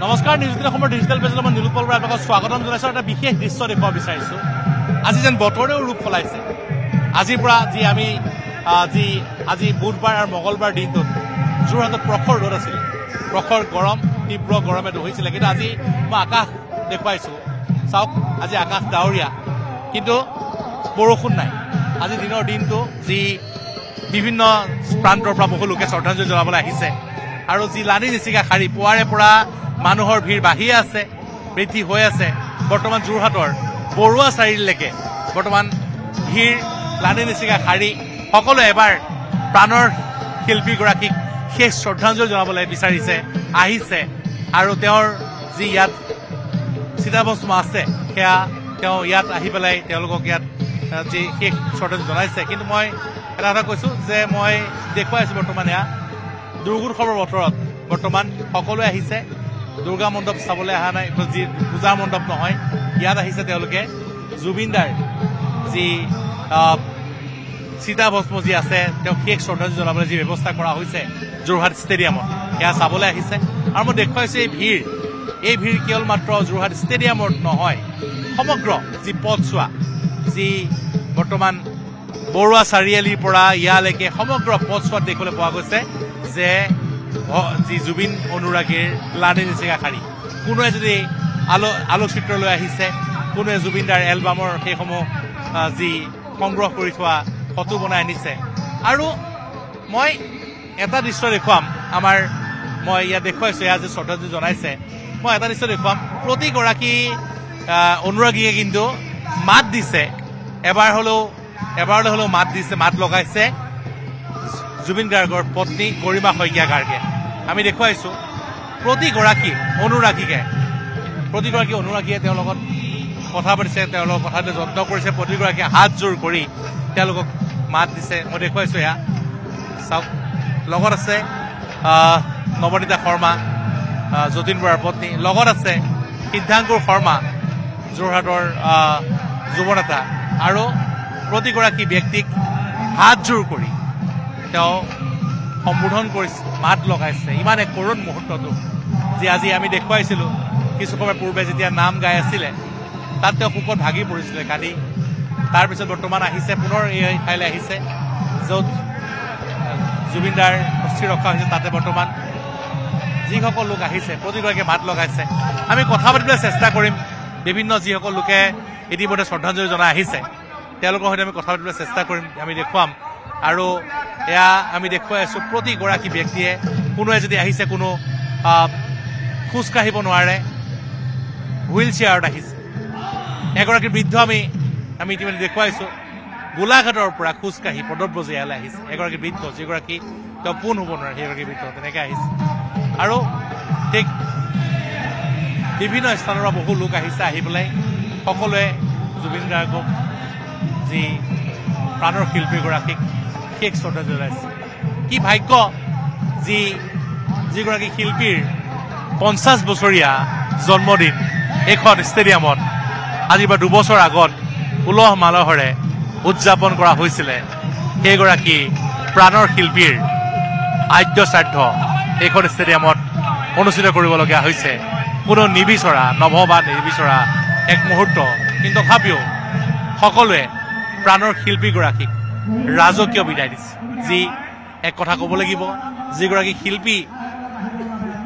নমস্কাৰ নিউজ অসমৰ ডিজিটেল পেজলৈ মই নিলোৎপল বৰাই আপোনাক স্বাগতম জনাইছোঁ। এটা বিশেষ দৃশ্য দেখুৱাব বিচাৰিছোঁ। আজি যেন বতৰেও ৰূপ সলাইছে। আজিৰ পৰা আজি বুধবাৰ আৰু মঙলবাৰ দিনটোত যোৰহাটত প্ৰখৰ ৰ'দ আছিল, প্ৰখৰ গৰম, তীব্ৰ গৰমে হৈছিলে। কিন্তু আজি মই আকাশ দেখুৱাইছোঁ, চাওক আজি আকাশ ডাৱৰীয়া, কিন্তু বৰষুণ নাই। আজি দিনৰ দিনটো যি বিভিন্ন প্ৰান্তৰ পৰা বহু লোকে শ্ৰদ্ধাঞ্জলি জনাবলৈ আহিছে আৰু যি লানি নিচিগা শাৰী পুৱাৰে পৰা মানুহৰ ভিৰ বাঢ়িয়ে আছে, বৃদ্ধি হৈ আছে। বৰ্তমান যোৰহাটৰ বৰুৱা চাৰিআলিলৈকে বৰ্তমান ভিৰ, লানি নিচিগা শাৰী। সকলোৱে এবাৰ প্ৰাণৰ শিল্পীগৰাকীক শেষ শ্ৰদ্ধাঞ্জলি জনাবলৈ বিচাৰিছে, আহিছে আৰু তেওঁৰ যি ইয়াত চিতাভস্ম আছে সেয়া তেওঁ ইয়াত আহি পেলাই তেওঁলোকক ইয়াত যি শেষ শ্ৰদ্ধাঞ্জলি জনাইছে। কিন্তু মই এটা কথা কৈছোঁ যে মই দেখুৱাইছোঁ বৰ্তমান এয়া দুৰ্গোৎসৱৰ বতৰত বৰ্তমান সকলোৱে আহিছে। দুৰ্গা মণ্ডপ চাবলৈ অহা নাই, যি পূজা মণ্ডপ নহয়, ইয়াত আহিছে তেওঁলোকে জুবিনদাৰ যি চিতাভস্ম যি আছে তেওঁক শেষ শ্ৰদ্ধাঞ্জলি জনাবলৈ যি ব্যৱস্থা কৰা হৈছে যোৰহাট ষ্টেডিয়ামত, সেয়া চাবলৈ আহিছে। আৰু মই দেখুৱাইছোঁ এই ভিৰ কেৱল মাত্ৰ যোৰহাট ষ্টেডিয়ামত নহয়, সমগ্ৰ যি পথছোৱা, যি বৰ্তমান বৰুৱা চাৰিআলিৰ পৰা ইয়ালৈকে সমগ্ৰ পথছোৱাত দেখিবলৈ পোৱা গৈছে যে যি জুবিন অনুৰাগীৰ লানি নিচিগা শাৰী। কোনোৱে যদি আলোকচিত্ৰ লৈ আহিছে, কোনোৱে জুবিনদাৰ এলবামৰ সেইসমূহ যি সংগ্ৰহ কৰি থোৱা ফটো বনাই আনিছে। আৰু মই এটা দৃশ্য দেখুৱাম, মই ইয়াত দেখুৱাইছোঁ, এয়া যে শ্ৰদ্ধাঞ্জলি জনাইছে, মই এটা দৃশ্য দেখুৱাম। প্ৰতিগৰাকী অনুৰাগীয়ে কিন্তু মাত দিছে, এবাৰলৈ হ'লেও মাত লগাইছে জুবিন গাৰ্গৰ পত্নী গৰিমা শইকীয়া গাৰ্গে। আমি দেখুৱাইছোঁ প্ৰতিগৰাকী অনুৰাগীয়ে তেওঁৰ লগত কথা পাতিছে, তেওঁলোকৰ কথাটো যত্ন কৰিছে, প্ৰতিগৰাকীয়ে হাতযোৰ কৰি তেওঁলোকক মাত দিছে। মই দেখুৱাইছোঁ এয়া চাওক। লগত আছে নৱনীতা শৰ্মা, যতীন বৰাৰ পত্নী, লগত আছে সিদ্ধাংকুৰ শৰ্মা, যোৰহাটৰ যুৱনেতা। আৰু প্ৰতিগৰাকী ব্যক্তিক হাতযোৰ কৰি তেওঁ সম্বোধন কৰিছে, মাত লগাইছে। ইমান এক কৰুণ মুহূৰ্তটো যি আজি আমি দেখুৱাইছিলোঁ কিছু সময় পূৰ্বে যেতিয়া নাম গাই আছিলে, তাত তেওঁ শোকত ভাগি পৰিছিলে কালি। তাৰপিছত বৰ্তমান আহিছে, পুনৰ এই ঠাইলৈ আহিছে য'ত জুবিনদাৰ অস্থি ৰখা হৈছে। তাতে বৰ্তমান যিসকল লোক আহিছে প্ৰতিগৰাকীয়ে মাত লগাইছে। আমি কথা পাতিবলৈ চেষ্টা কৰিম, বিভিন্ন যিসকল লোকে ইতিমধ্যে শ্ৰদ্ধাঞ্জলি জনাই আহিছে তেওঁলোকৰ সৈতে আমি কথা পাতিবলৈ চেষ্টা কৰিম, আমি দেখুৱাম। আৰু এয়া আমি দেখুৱাই আছোঁ প্ৰতিগৰাকী ব্যক্তিয়ে, কোনোৱে যদি আহিছে, কোনো খোজকাঢ়িব নোৱাৰে, হুইল চেয়াৰত আহিছে। এগৰাকী বৃদ্ধ আমি ইতিমধ্যে দেখুৱাইছোঁ, গোলাঘাটৰ পৰা খোজকাঢ়ি পদব্ৰজে ইয়ালৈ আহিছে। এগৰাকী বৃদ্ধ, যিগৰাকী তেওঁ পোন হ'ব নোৱাৰে, সেইগৰাকী বৃদ্ধ তেনেকৈ আহিছে। আৰু ঠিক বিভিন্ন স্থানৰ পৰা বহু লোক আহিছে, আহি পেলাই সকলোৱে জুবিন গাৰ্গক, যি প্ৰাণৰ শিল্পীগৰাকীক শেষ শ্ৰদ্ধাঞ্জলি জনাইছে। কি ভাগ্য যিগৰাকী শিল্পীৰ 50 বছৰীয়া জন্মদিন এইখন ষ্টেডিয়ামত আজিৰ পৰা 2 বছৰ আগত উলহ মালহেৰে উদযাপন কৰা হৈছিলে। সেইগৰাকী প্ৰাণৰ শিল্পীৰ আদ্য শ্ৰাদ্ধ এইখন ষ্টেডিয়ামত অনুষ্ঠিত কৰিবলগীয়া হৈছে। কোনো নভবা নিবিচৰা এক মুহূৰ্ত, কিন্তু তথাপিও সকলোৱে প্ৰাণৰ শিল্পীগৰাকীক ৰাজকীয় বিদায় দিছে। যি এক কথা ক'ব লাগিব, যিগৰাকী শিল্পী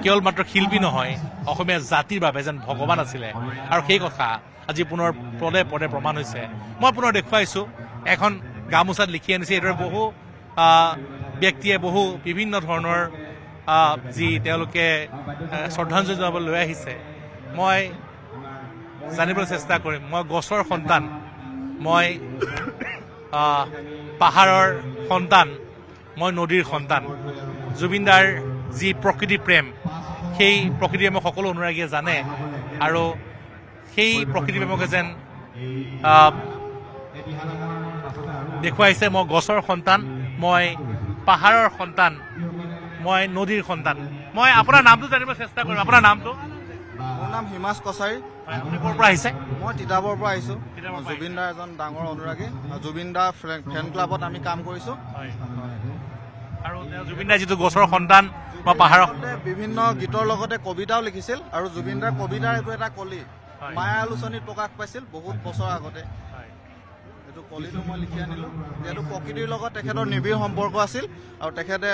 কেৱল মাত্ৰ শিল্পী নহয়, অসমীয়া জাতিৰ বাবে যেন ভগৱান আছিলে। আৰু সেই কথা আজি পুনৰ পদে পদে প্ৰমাণ হৈছে। মই পুনৰ দেখুৱাইছোঁ, এখন গামোচাত লিখি আনিছে। এইদৰে বহু ব্যক্তিয়ে বিভিন্ন ধৰণৰ যি তেওঁলোকে শ্ৰদ্ধাঞ্জলি জনাবলৈ লৈ আহিছে। মই জানিবলৈ চেষ্টা কৰিম। মই গছৰ সন্তান, মই পাহাৰৰ সন্তান, মই নদীৰ সন্তান। জুবিনদাৰ যি প্ৰকৃতি প্ৰেম, সেই প্ৰকৃতি প্ৰেমক সকলো অনুৰাগীয়ে জানে। আৰু সেই প্ৰকৃতি প্ৰেমকে যেন দেখুৱাইছে, মই গছৰ সন্তান, মই পাহাৰৰ সন্তান, মই নদীৰ সন্তান। মই আপোনাৰ নামটো জানিব চেষ্টা কৰিম। আপোনাৰ নামটো? মোৰ নাম হিমাশ কছাৰী। আপুনি ক'ৰ পৰা আহিছে? মই তিতাবৰৰ পৰা আহিছোঁ। জুবিনদাৰ এজন ডাঙৰ অনুৰাগী। জুবিনদাৰ ফেন ক্লাবত আমি কাম কৰিছোঁ। আৰু জুবিনদাৰ যিটো গছৰ সন্তান, মই পাহাৰৰ বিভিন্ন গীতৰ লগতে কবিতাও লিখিছিল আৰু জুবিন দাৰ কবিতাৰ এইটো এটা কলি মায়া আলোচনীত প্ৰকাশ পাইছিল বহুত বছৰ আগতে এইটো কলিটো মই লিখি আনিলোঁ যিহেতু প্ৰকৃতিৰ লগত তেখেতৰ নিবিড় সম্পৰ্ক আছিল আৰু তেখেতে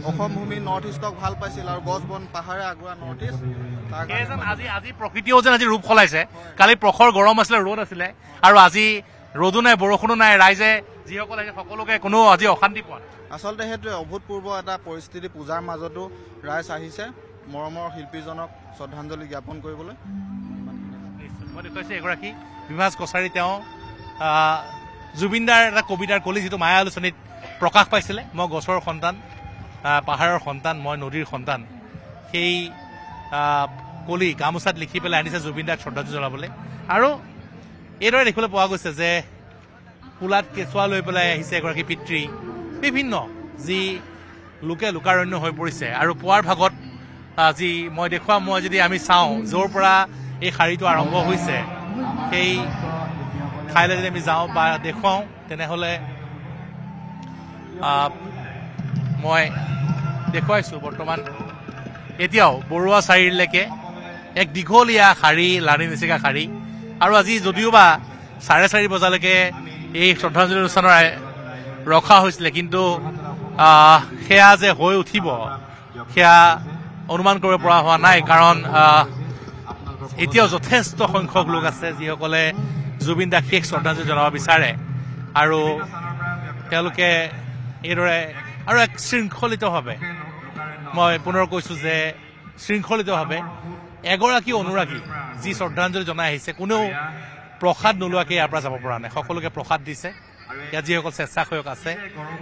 অসম ভূমি নৰ্থ ইষ্টক ভাল পাইছিল আৰু গছ বন পাহাৰে আগুৰা নৰ্থ ইষ্ট আজি প্ৰকৃতিও যেন আজি ৰূপ সলাইছে কালি প্ৰখৰ গৰম আছিলে ৰ'দ আছিলে আৰু আজি ৰ'দো নাই বৰষুণো নাই ৰাইজে যিসকল আহিছে সকলোকে কোনো আজি অশান্তি পোৱা নাই আচলতে সেইটোৱে অভূতপূৰ্ব এটা পৰিস্থিতি পূজাৰ মাজতো ৰাইজ আহিছে মৰমৰ শিল্পীজনক শ্ৰদ্ধাঞ্জলি জ্ঞাপন কৰিবলৈ মই দেখুৱাইছোঁ এগৰাকী বিভাস কছাৰী তেওঁ জুবিন দাৰ এটা কবিতাৰ কলি যিটো মায়া আলোচনীত প্ৰকাশ পাইছিলে মই গছৰ সন্তান পাহাৰৰ সন্তান মই নদীৰ সন্তান সেই কলি গামোচাত লিখি পেলাই আনিছে জুবিন দাক শ্ৰদ্ধাঞ্জলি জনাবলৈ আৰু এইদৰে দেখিবলৈ পোৱা গৈছে যে কোলাত কেঁচুৱা লৈ পেলাই আহিছে এগৰাকী পিতৃ বিভিন্ন যি লোকে লোকাৰণ্য হৈ পৰিছে আৰু পুৱাৰ ভাগত যি মই যদি আমি চাওঁ য'ৰ পৰা এই শাৰীটো আৰম্ভ হৈছে সেই ঠাইলৈ যদি আমি যাওঁ বা দেখুৱাওঁ তেনেহ'লে মই দেখুৱাইছোঁ বৰ্তমান এতিয়াও বৰুৱা চাৰিআলিলৈকে এক দীঘলীয়া শাৰী লানি নিচিকা শাৰী আৰু আজি যদিওবা 4:30 বজালৈকে এই শ্ৰদ্ধাঞ্জলি অনুষ্ঠানৰ ৰখা হৈছিলে কিন্তু সেয়া যে হৈ উঠিব সেয়া অনুমান কৰিব পৰা হোৱা নাই কাৰণ এতিয়াও যথেষ্ট সংখ্যক লোক আছে যিসকলে জুবিন দাক শেষ শ্ৰদ্ধাঞ্জলি জনাব বিচাৰে আৰু তেওঁলোকে এইদৰে আৰু এক শৃংখলিতভাৱে মই পুনৰ কৈছোঁ যে শৃংখলিতভাৱে এগৰাকী অনুৰাগী যি শ্ৰদ্ধাঞ্জলি জনাই আহিছে কোনেও প্ৰসাদ নোলোৱাকৈ ইয়াৰ পৰা যাব পৰা নাই সকলোকে প্ৰসাদ দিছে ইয়াত যিসকল স্বেচ্ছাসেৱক আছে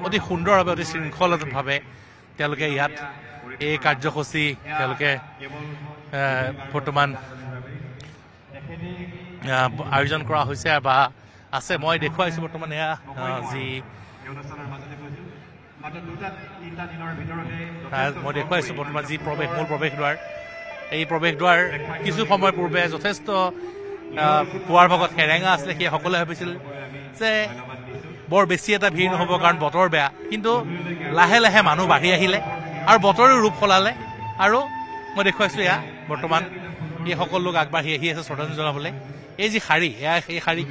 অতি সুন্দৰভাৱে অতি শৃংখলিতভাৱে তেওঁলোকে ইয়াত এই কাৰ্যসূচী তেওঁলোকে বৰ্তমান আয়োজন কৰা হৈছে বা আছে মই দেখুৱাইছোঁ বৰ্তমান এয়া যি মই দেখুৱাইছোঁ বৰ্তমান যি মূল প্ৰৱেশদ্বাৰ এই প্ৰৱেশদ্বাৰ কিছু সময় পূৰ্বে যথেষ্ট পুৱাৰ ভাগত সেৰেঙা আছিলে সেই সকলোৱে ভাবিছিল যে বৰ বেছি এটা ভিৰ নহ'ব কাৰণ বতৰ বেয়া কিন্তু লাহে লাহে মানুহ বাঢ়ি আহিলে আৰু বতৰো ৰূপ সলালে আৰু মই দেখুৱাইছোঁ এয়া বৰ্তমান এই সকলো লোক আগবাঢ়ি আহি আছে শ্ৰদ্ধাঞ্জলি জনাবলৈ এই যি শাৰী এই শাৰী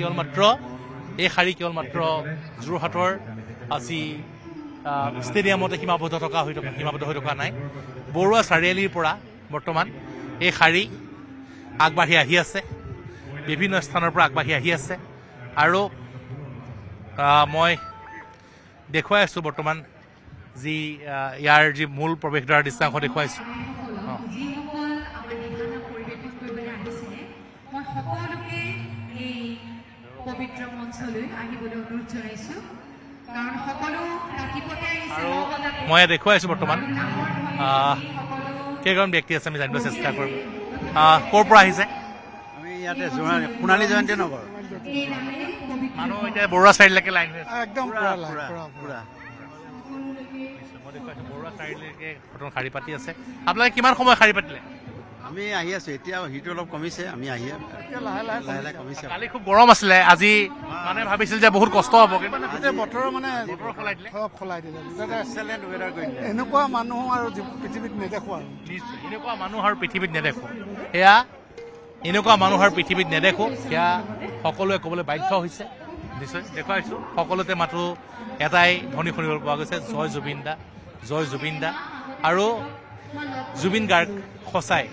কেৱল মাত্ৰ যোৰহাটৰ আজি ষ্টেডিয়ামতে সীমাবদ্ধ হৈ থকা নাই বৰুৱা চাৰিআলিৰ পৰা বৰ্তমান এই শাৰী আগবাঢ়ি আহি আছে বিভিন্ন স্থানৰ পৰা আগবাঢ়ি আহি আছে আৰু মই দেখুৱাই আছোঁ বৰ্তমান যি ইয়াৰ যি মূল প্ৰৱেশদ্বাৰ দৃশ্যাংশ দেখুৱাইছোঁ আৰু মই দেখুৱাইছোঁ বৰ্তমান কেইজন ব্যক্তি আছে আমি জানিব চেষ্টা কৰিম ক'ৰ পৰা আহিছে আমি ইয়াতে সোণালী জয়ন্তী নগৰ মানুহ এতিয়া বৰুৱা চাৰিআলিলৈকে লাইন হৈ আছে একদম পুৰা মই দেখুৱাইছোঁ বৰুৱা চাৰিআলিলৈকে শাৰী পাতি আছে আপোনালোকে কিমান সময় শাৰী পাতিলে আমি আহি আছোঁ এতিয়া হিটো অলপ কমিছে আমি আহি লাহে লাহে কমিছে কালি খুব গৰম আছিলে আজি মানে ভাবিছিল যে বহুত কষ্ট হ'ব বতৰ সলাই দিলে এনেকুৱা মানুহ আৰু পৃথিৱীত নেদেখোঁ আৰু এনেকুৱা মানুহ আৰু পৃথিৱীত নেদেখোঁ সেয়া এনেকুৱা মানুহ আৰু পৃথিৱীত নেদেখোঁ সেয়া সকলোৱে ক'বলৈ বাধ্য হৈছে নিশ্চয় দেখুৱাইছোঁ সকলোতে মাথো এটাই ধ্বনি শুনিবলৈ পোৱা গৈছে জয় জুবিন দা আৰু জুবিন গাৰ্গ সঁচাই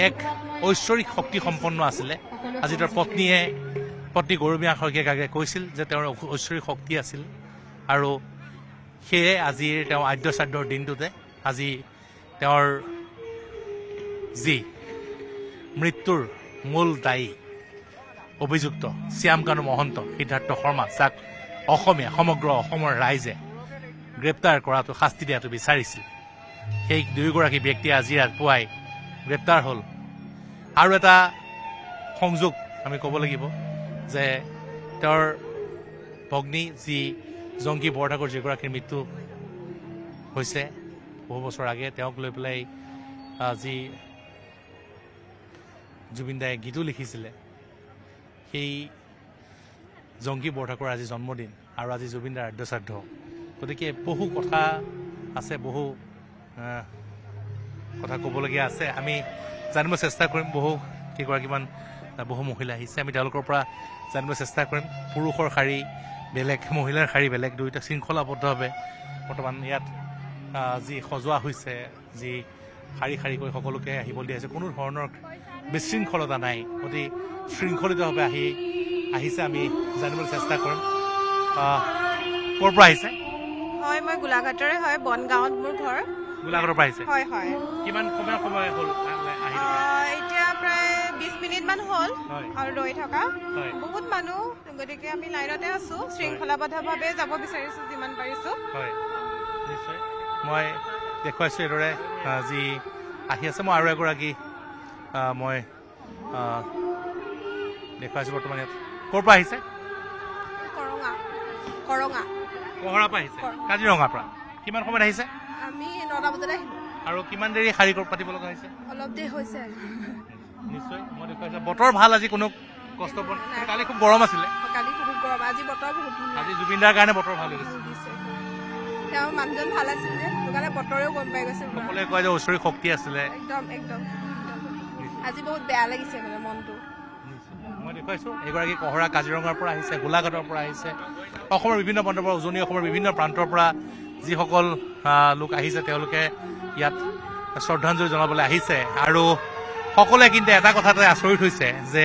এক ঐশ্বৰিক শক্তি সম্পন্ন আছিলে আজি তেওঁৰ পত্নী গৌৰমীয়া শইকীয়াকে কৈছিল যে তেওঁৰ ঐশ্বৰিক শক্তি আছিল আৰু সেয়ে আজিৰ তেওঁ আদ্যশ্ৰাদ্ধৰ দিনটোতে আজি তেওঁৰ যি মৃত্যুৰ মূল দায়ী অভিযুক্ত শ্যামকানু মহন্ত সিদ্ধাৰ্থ শৰ্মা যাক সমগ্ৰ অসমৰ ৰাইজে গ্ৰেপ্তাৰ কৰাটো শাস্তি দিয়াটো বিচাৰিছিল সেই দুয়োগৰাকী ব্যক্তি আজি ৰাতিপুৱাই গ্ৰেপ্তাৰ হ'ল আৰু এটা সংযোগ আমি ক'ব লাগিব যে তেওঁৰ ভগ্নী যি জংকী বৰঠাকুৰ যিগৰাকীৰ মৃত্যু হৈছে বহু বছৰ আগে তেওঁক লৈ পেলাই যি জুবিন দায়ে গীতো লিখিছিলে সেই জংকী বৰঠাকুৰ আজি জন্মদিন আৰু আজি জুবিন দাৰ আদ্যশ্ৰাদ্ধ গতিকে বহু কথা আছে বহু কথা ক'বলগীয়া আছে আমি জানিব চেষ্টা কৰিম কেইগৰাকীমান বহু মহিলা আহিছে আমি তেওঁলোকৰ পৰা জানিব চেষ্টা কৰিম পুৰুষৰ শাৰী বেলেগ মহিলাৰ শাৰী বেলেগ দুয়োটা শৃংখলাবদ্ধভাৱে বৰ্তমান ইয়াত যি সজোৱা হৈছে যি শাৰী শাৰীকৈ সকলোকে আহিবলৈ দিয়া হৈছে কোনো ধৰণৰ বিশৃংখলতা নাই অতি শৃংখলিতভাৱে আহিছে আমি জানিবলৈ চেষ্টা কৰিম ক'ৰ পৰা আহিছে হয় মই গোলাঘাটৰে হয় বনগাঁৱত মোৰ ঘৰ গোলাঘাটৰ পৰা আহিছে হয় হয় কিমান সময় হ'ল এতিয়া প্ৰায় 20 মিনিটমান হ'ল আৰু ৰৈ থকা বহুত মানুহ গতিকে আমি লাইনতে আছো শৃংখলাবদ্ধভাৱে যাব বিচাৰিছো যিমান পাৰিছো হয় নিশ্চয় মই দেখুৱাইছোঁ এইদৰে যি আহি আছে মই আৰু এগৰাকী মই দেখুৱাইছোঁ বৰ্তমান ইয়াত ক'ৰ পৰা আহিছে কহৰাৰ পৰা আহিছে কাজিৰঙাৰ পৰা কিমান সময়ত আহিছে আমি 9টা বজাত আহিলো আৰু কিমান দেৰি শাৰী পাতিব লগা হৈছে অলপ দেৰি হৈছে নিশ্চয় মই দেখুৱাইছোঁ বতৰ ভাল আজি কোনো কষ্ট কালি খুব গৰম আছিলে কালি বহুত গৰম আজি বতৰ বহুত ধুনীয়া আজি জুবিনদাৰ কাৰণে বতৰ ভাল হৈ গৈছে তেওঁ মানুহজন ভাল আছিল যে সেইটো কাৰণে বতৰেও গম পাই গৈছে সকলোৱে কয় যে ঐশ্বৰিক শক্তি আছিলে একদম আজি বহুত বেয়া লাগিছে মানে মনটো মই দেখুৱাইছোঁ এগৰাকী কহৰা কাজিৰঙাৰ পৰা আহিছে গোলাঘাটৰ পৰা আহিছে অসমৰ বিভিন্ন প্ৰান্তৰ পৰা উজনি অসমৰ বিভিন্ন প্ৰান্তৰ পৰা যিসকল লোক আহিছে তেওঁলোকে ইয়াত শ্ৰদ্ধাঞ্জলি জনাবলৈ আহিছে আৰু সকলোৱে কিন্তু এটা কথাতে আচৰিত হৈছে যে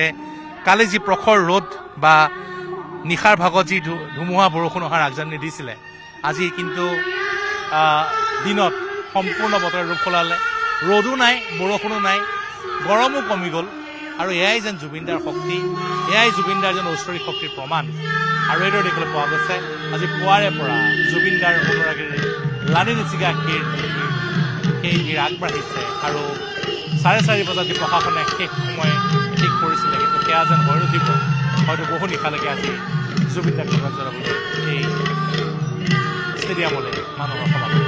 কালি যি প্ৰখৰ ৰ'দ বা নিশাৰ ভাগত যি ধুমুহা বৰষুণ অহাৰ আগজাননী দিছিলে আজি কিন্তু দিনত সম্পূৰ্ণ বতৰে ৰূপ সলালে ৰ'দো নাই বৰষুণো নাই গৰমো কমি গ'ল আৰু এয়াই যেন জুবিনদাৰ শক্তি এয়াই জুবিনদাৰ যেন ঐশ্বৰিক শক্তিৰ প্ৰমাণ আৰু এইদৰে দেখিবলৈ পোৱা গৈছে আজি পুৱাৰে পৰা জুবিনদাৰ অনুৰাগীৰ লানি নিচিগা সেই গীত আগবাঢ়িছে আৰু 4:30 বজাত যি প্ৰশাসনে শেষ সময় ঠিক কৰিছিলে কিন্তু সেয়া যেন হৈ নুঠিব হয়তো বহু নিশালৈকে আজি জুবিনদাক প্ৰকাশ জনাবলৈ এই ষ্টেডিয়ামলৈ মানুহৰ সমাগম